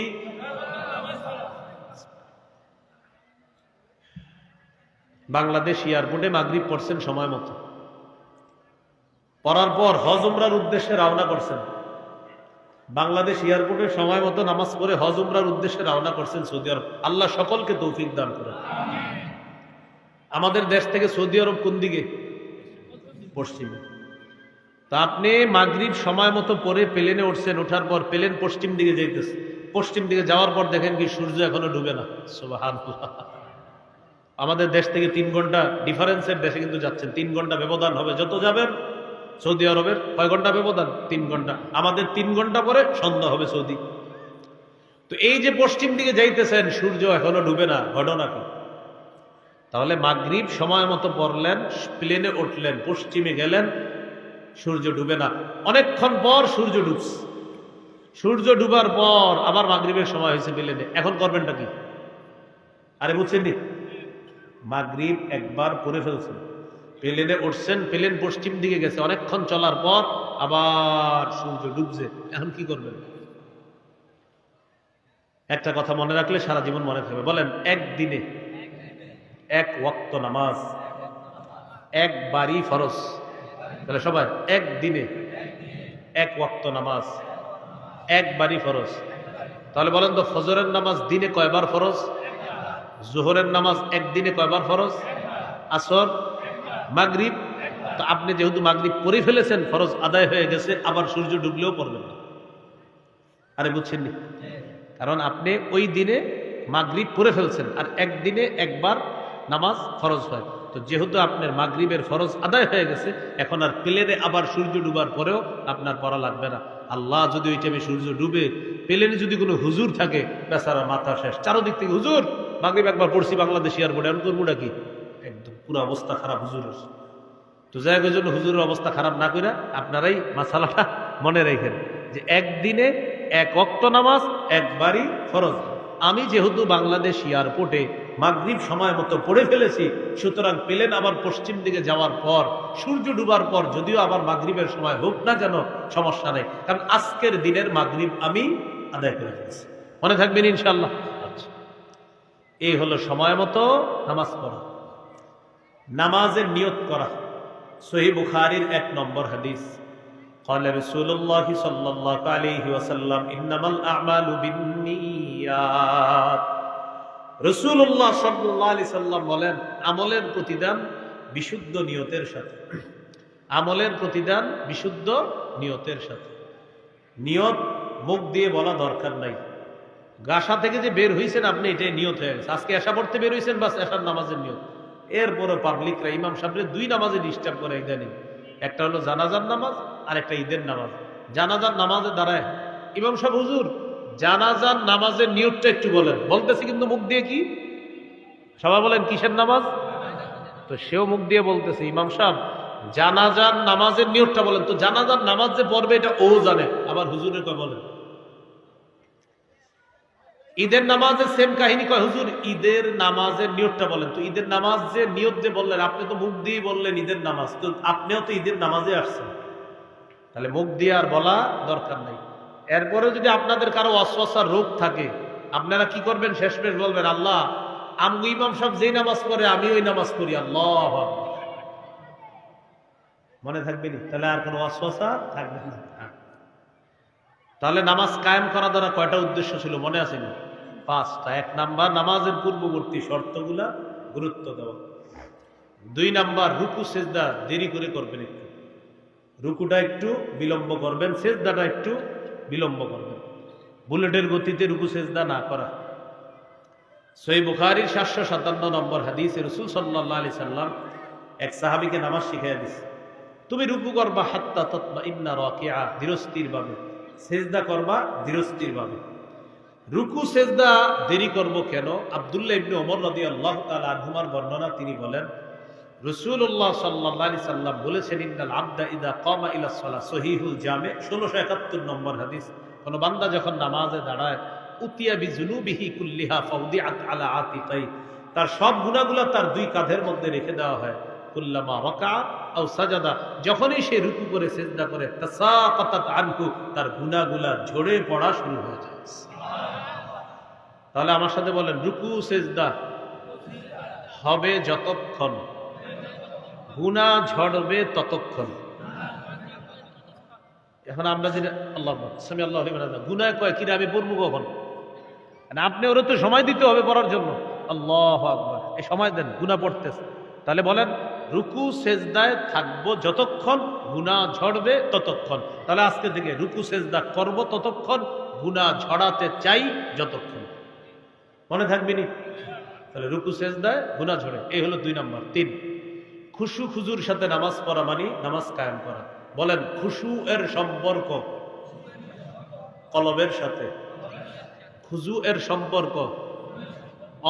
বাংলাদেশ এয়ারপোর্টে মাগরিব পড়ছেন সময় মতো, পড়ার পর হজ উমরার উদ্দেশ্যে রওনা করছেন। বাংলাদেশ এয়ারপোর্টে সময় মতো নামাজ পড়ে হজ উমরার উদ্দেশ্যে রওনা করছেন সৌদি আরব। আল্লাহ সকলকে তৌফিক দান করেন। আমাদের দেশ থেকে সৌদি আরব কোন দিকে? পশ্চিমে। তা আপনি মাগরিব সময় মতো পরে প্লেনে উঠছেন, ওঠার পর প্লেন পশ্চিম দিকে যাইতেছে, পশ্চিম দিকে যাওয়ার পর দেখেন কি সূর্য এখনো ডুবে না। সুবহানাল্লাহ। আমাদের দেশ থেকে 3 ঘন্টা ডিফারেন্সের দেশে কিন্তু যাচ্ছেন, 3 ঘন্টা ব্যবধান হবে যত যাবেন। সৌদি আরবের কয় ঘন্টা ব্যবধান? 3 ঘন্টা। আমাদের 3 ঘন্টা পরে সন্ধ্যা হবে সৌদি। তো এই যে পশ্চিম দিকে যাইতেছেন, সূর্য এখনো ডুবে না, ঘটনা কি? তাহলে মাগরিব সময় মতো পড়লেন, প্লেনে উঠলেন, পশ্চিমে গেলেন, সূর্য ডুবে না। অনেকক্ষণ পর সূর্য ডুবছে, সূর্য ডুবার পর আবার মাগরিবের সময় হয়েছে প্লেনে, এখন করবেনটা কি? আরে বুঝছেন নি, মাগরিব একবার পড়ে ফেলছেন, প্লেনে উঠছেন, প্লেন পশ্চিম দিকে গেছে, অনেকক্ষণ চলার পর আবার সূর্য ডুবছে, এখন কি করবেন? একটা কথা মনে রাখলে সারা জীবন মনে থাকবে, বলেন, একদিনে এক ওয়াক্ত নামাজ একবারই ফরজ। তাহলে সবাই একদিনে এক ওয়াক্ত নামাজ একবারই ফরজ। তাহলে বলেন তো, ফজরের নামাজ দিনে কয়বার ফরজ? জোহরের নামাজ একদিনে কয়বার ফরজ? আসর, মাগরিব। তো আপনি যেহেতু মাগরিব পড়ে ফেলেছেন, ফরজ আদায় হয়ে গেছে, আবার সূর্য ডুবলেও পড়বেন না। আরে বুঝছেন নি, কারণ আপনি ওই দিনে মাগরিব পড়ে ফেলছেন, আর একদিনে একবার নামাজ ফরজ হয়। তো যেহেতু আপনার মাগরিবের ফরজ আদায় হয়ে গেছে, এখন আর প্লেনে আবার সূর্য ডুবার পরেও আপনার পড়া লাগবে না। আল্লাহ যদি ওই টাইমে সূর্য ডুবে, প্লেনে যদি কোনো হুজুর থাকে, বেচারা মাথা শেষ, চারোদিক থেকে হুজুর, মাগরিব একবার পড়ছি বাংলাদেশি এয়ারপোর্টে, এখন করবোটা কি? একদম পুরো অবস্থা খারাপ হুজুরের। তো যাই হোক, জন্য হুজুরের অবস্থা খারাপ না করে আপনারাই মাসালাটা মনে রেখেন যে একদিনে এক ওয়াক্ত নামাজ একবারই ফরজ। আমি যেহেতু বাংলাদেশ এয়ারপোর্টে মাগরিব সময় মতো পড়ে ফেলেছি, সুতরাং প্লেন আবার পশ্চিম দিকে যাওয়ার পর, সূর্য ডুবার পর যদিও আবার মাগরিবের সময় হোক না কেন, সমস্যা নেই, কারণ আজকের দিনের মাগরিব আমি আদায় করে ফেলেছি। মনে থাকবেন ইনশাল্লাহ। আচ্ছা, এই হলো সময় মতো নামাজ পড়া, নামাজের নিয়ত করা। সহিহ বুখারীর 1 নম্বর হাদিস, قال رسول الله صلى الله عليه وسلم انما الاعمال بالنيات। রাসূলুল্লাহ সাল্লাল্লাহু আলাইহি সাল্লাম বলেন, আমলের প্রতিদান বিশুদ্ধ নিয়তের সাথে। আমলের প্রতিদান বিশুদ্ধ নিয়তের সাথে। নিয়ত মুখ দিয়ে বলা দরকার নাই। গাসা থেকে যে বের হইছেন আপনি, এটাই নিয়ত হয়ে গেছে। আজকে এশা পড়তে বের হইছেন, বাস এশার নামাজের নিয়ত। এরপরে পাবলিকরা ইমাম সাহেবরে 2 নামাজে ডিস্টার্ব করে ইদানিং। একটা হলো জানাজার নামাজ, আর একটা ঈদের নামাজ। জানাজার নামাজে দাঁড়ায় ইমাম সাহেব, হুজুর জানাজার নামাজের নিয়তটা একটু বলেন। বলতেছি কিন্তু মুখ দিয়ে কি? সবাই বলেন কিসের নামাজ? তো সেও মুখ দিয়ে বলতেছে, ইমাম সাহেব জানাজার নামাজের নিয়তটা বলেন। তো জানাজার নামাজ যে পড়বে এটা ও জানে, আবার হুজুরের কয় বলেন। ঈদের নামাজের সেম কাহিনী, কয় হুজুর ঈদের নামাজের নিয়তটা বলেন। তো ঈদের নামাজ যে নিয়ত যে বললেন, আপনি তো মুখ দিয়ে বললেন ঈদের নামাজ, তো আপনিও তো ঈদের নামাজে আসছেন, তাহলে মুখ দিয়ে আর বলা দরকার নেই। এরপরে যদি আপনাদের কারো ওয়াসওয়াসার রোগ থাকে, আপনারা কি করবেন? শেষমেশ বলবেন, আল্লাহ আমগো ইমাম সাহেব যেই নামাজ পড়ে আমি ওই নামাজ পড়ি, আল্লাহ। মনে থাকবে নি? তাহলে আর কোনো ওয়াসওয়াসা থাকবে না। তাহলে নামাজ কায়েম করা দ্বারা কয়টা উদ্দেশ্য ছিল মনে আছে না? 5টা। 1 নাম্বার, নামাজের পূর্ববর্তী শর্তগুলা গুরুত্ব দেওয়া। 2 নাম্বার, রুকু সেজদা দেরি করে করবেন, একটু রুকুটা একটু বিলম্ব করবেন, সেজদাটা একটু বিলম্ব করবেন, বুলেটের গতিতে রুকু সেজদা না করা। সহিহ বুখারীর 757 নম্বর হাদিসে রাসূল সাল্লাল্লাহু আলাইহি সাল্লাম এক সাহাবীকে নামাজ শিখাইয়া দিয়েছে, তুমি রুকু করবা হাত্তা তাতমাইন্না রাকিআ, ধীরস্থির ভাবে, সেজদা করবা ধীরস্থির ভাবে। রুকু সেজদা দেরি করব কেন? আব্দুল্লাহ ইবনে ওমর রাদিয়াল্লাহু তাআলা আনহুমার বর্ণনা, তিনি বলেন রাসূলুল্লাহ সাল্লাল্লাহু আলাইহি সাল্লাম বলেছেন, ইন্নাল আবদা ইযা কামা ইলা সালাহ, সহিহুল জামে 1671 নম্বর হাদিস, কোন বান্দা যখন নামাজে দাঁড়ায়, উতিয়া বিযুনুবিহি কুল্লিহা ফাউদিআত আলা আতিকাই, তার সব গুনাহগুলো তার 2 কাঁধের মধ্যে রেখে দেওয়া হয়। কুল্লামা রাকা আও সাজাদা, যখনই সে রুকু করে সিজদা করে, তাসাকাতাত আনহু, তার গুনাহগুলো ঝরে পড়া শুরু হয়ে যায়। তাহলে আমার সাথে বলেন, রুকু সিজদা হবে যতক্ষণ, গুনাহ ঝরবে ততক্ষণ। এখন আমরা যেটা আল্লাহ সামি আল্লাহ গুনাহ কয় কিনা আমি পড়বো কখন? আপনি ওরা তো সময় দিতে হবে পড়ার জন্য। আল্লাহু আকবার, এই সময় দেন, গুনাহ পড়তেছে। তাহলে বলেন, রুকু সেজদায় থাকবো যতক্ষণ, গুনাহ ঝরবে ততক্ষণ। তাহলে আজকে থেকে রুকু সেজদা করব ততক্ষণ, গুনাহ ঝরাতে চাই যতক্ষণ। মনে থাকবে নি? তাহলে রুকু সেজদায় গুনাহ ঝরে, এই হলো 2 নাম্বার। 3, খুশু খুজুর সাথে নামাজ পড়া মানে নামাজ কায়েম করা। বলেন, খুশু এর সম্পর্ক কলবের সাথে, খুজু এর সম্পর্ক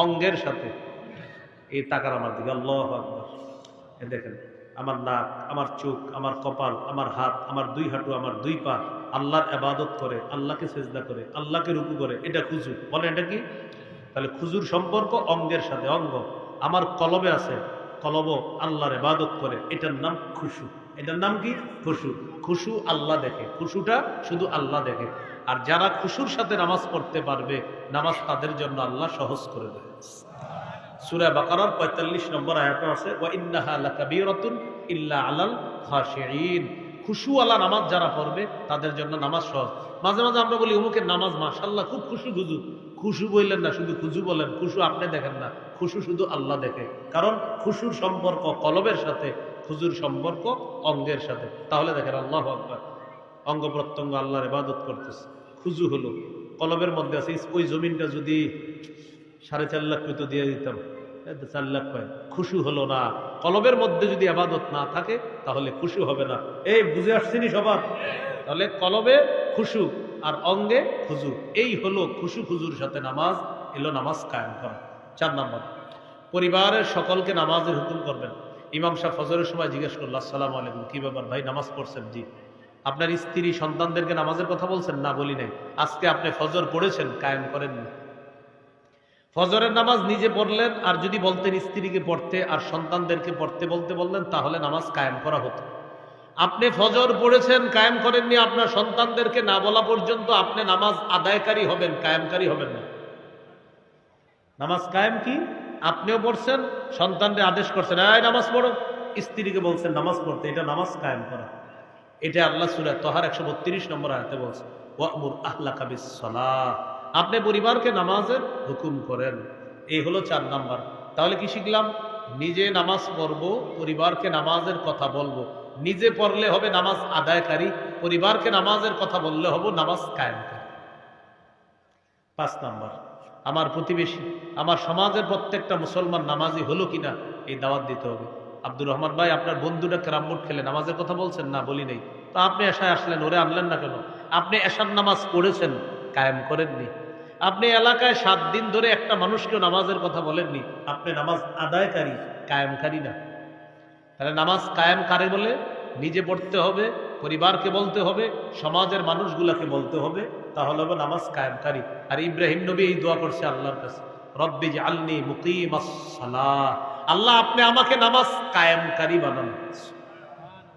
অঙ্গের সাথে। এই তাকার আমার দিকে, আল্লাহু আকবার। এ দেখেন, আমার নাক, আমার চোখ, আমার কপাল, আমার হাত, আমার দুই হাঁটু, আমার দুই পা আল্লাহর ইবাদত করে, আল্লাহকে সেজদা করে, আল্লাহকে রুকু করে, এটা খুজু। বলে এটা কি? তাহলে খুজুর সম্পর্ক অঙ্গের সাথে, অঙ্গ। আমার কলবে আছে, কলব আল্লাহর ইবাদত করে, এটার নাম খুশু। এটার নাম কি? খুশু। খুশু আল্লাহ দেখে, খুশুটা শুধু আল্লাহ দেখে। আর যারা খুশুর সাথে নামাজ পড়তে পারবে, নামাজ তাদের জন্য আল্লাহ সহজ করে দেয়। সূরা বাকারার ৪৫ নম্বর আয়াতে আছে, ওয়া ইন্নাহা লাকাবীরাতুন ইল্লা আলাল খাশিঈন। খুশু আলা নামাজ যারা পড়বে তাদের জন্য নামাজ সহজ। মাঝে মাঝে আমরা বলি অমুকের নামাজ মাশাআল্লাহ খুব খুশু খুজু। খুশু বললেন না, শুধু খুজু বলেন। খুশু আপনি দেখেন না, খুশু শুধু আল্লাহ দেখে। কারণ খুশুর সম্পর্ক কলবের সাথে, খুজুর সম্পর্ক অঙ্গের সাথে। তাহলে দেখেন, আল্লাহু আকবার, অঙ্গ প্রত্যঙ্গ আল্লাহর ইবাদত করতেছে। খুজু হলো কলবের মধ্যে আছে। ওই জমিনটা যদি 4.5 লাখ তো দিয়ে দিতাম, 4 লাখ পায়, খুশু হলো না। কলবের মধ্যে যদি আবাদত না থাকে তাহলে খুশু হবে না। এই বুঝে আসছেনি সবার? তাহলে কলবে খুশু আর অঙ্গে খুজু, এই হলো খুশু খুজুর সাথে নামাজ, এলো নামাজ কায়েম করা। 4 নম্বর, পরিবারের সকলকে নামাজের হুকুম করবেন। ইমাম সাহেব ফজরের সময় জিজ্ঞেস করল, আসসালামু আলাইকুম, কি ব্যাপার ভাই, নামাজ পড়ছেন? জি। আপনার স্ত্রী সন্তানদেরকে নামাজের কথা বলছেন? না, বলি নাই। আজকে আপনি ফজর পড়েছেন, কায়েম করেননি। ফজরের নামাজ নিজে পড়লেন, আর যদি বলতেন স্ত্রীকে পড়তে আর সন্তানদেরকে পড়তে বলতে বললেন, তাহলে নামাজ কায়েম করা হতো। আপনি ফজর পড়েছেন, কায়েম করেননি, আপনার সন্তানদেরকে না বলা পর্যন্ত আপনি নামাজ আদায়কারী হবেন, কায়েমকারী হবেন না। নামাজ কায়েম কি? আপনিও পড়ছেন, সন্তানকে আদেশ করছেন, এই নামাজ পড়ো, স্ত্রীকে বলছেন নামাজ পড়তে, এটা নামাজ কায়েম করা। এটা আল্লাহ সূরা তহার 132 নম্বর আয়াতে বলছে, ওয়া'মুর আহলাকা বিস-সালাহ। আপনি পরিবারকে নামাজের হুকুম করেন। এই হলো 4 নাম্বার। তাহলে কি শিখলাম? নিজে নামাজ পড়বো, পরিবারকে নামাজের কথা বলবো। নিজে পড়লে হবে নামাজ আদায়কারী, পরিবারকে নামাজের কথা বললে হবে নামাজ কায়েমকারী। 5 নাম্বার, আমার প্রতিবেশী, আমার সমাজের প্রত্যেকটা মুসলমান নামাজি হলো কিনা এই দাওয়াত দিতে হবে। আব্দুর রহমান ভাই, আপনার বন্ধুটা ক্যারাম বোর্ড খেলে, নামাজের কথা বলছেন? না, বলি নাই। তো আপনি এশায় আসলেন, ওরে আনলেন না কেন? আপনি এশার নামাজ পড়েছেন, কায়েম করেননি। আপনি এলাকায় 7 দিন ধরে একটা মানুষকেও নামাজের কথা বলেননি, আপনি নামাজ আদায়কারী, কায়েমকারী না। তাহলে নামাজ কায়েম কারে বলে? নিজে পড়তে হবে, পরিবারকে বলতে হবে, সমাজের মানুষগুলাকে বলতে হবে, তাহলে হবে নামাজ কায়েমকারী। আর ইব্রাহিম নবী এই দোয়া করছে আল্লাহর কাছে, রব্বি জাআলনি মুকিমাস সালাহ। আল্লাহ, আপনি আমাকে নামাজ কায়েমকারী বানান।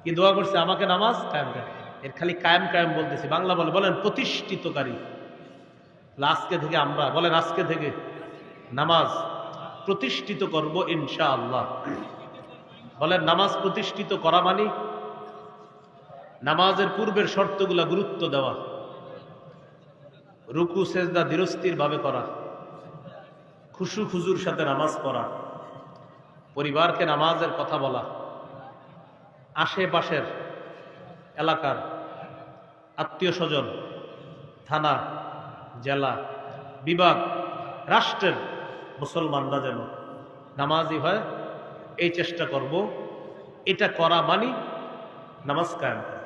কি দোয়া করছে? আমাকে নামাজ কায়েমকারী। এর খালি কায়েম কায়েম বলতেছি, বাংলা বলেন প্রতিষ্ঠিতকারী। আজকে থেকে আমরা বলেন, আজকে থেকে নামাজ প্রতিষ্ঠিত করব ইনশাআল্লাহ। বলেন, নামাজ প্রতিষ্ঠিত করা মানে নামাজের পূর্বের শর্তগুলা গুরুত্ব দেওয়া, রুকু সেজদা ধীরস্থির ভাবে করা, খুশু খুজুর সাথে নামাজ পড়া, পরিবারকে নামাজের কথা বলা, আশেপাশের এলাকার আত্মীয় স্বজন, থানা, জেলা, বিভাগ, রাষ্ট্রের মুসলমানরা যেন নামাজি হয়, এই চেষ্টা করব। এটা করা মানে নামাজ কায়েম করা।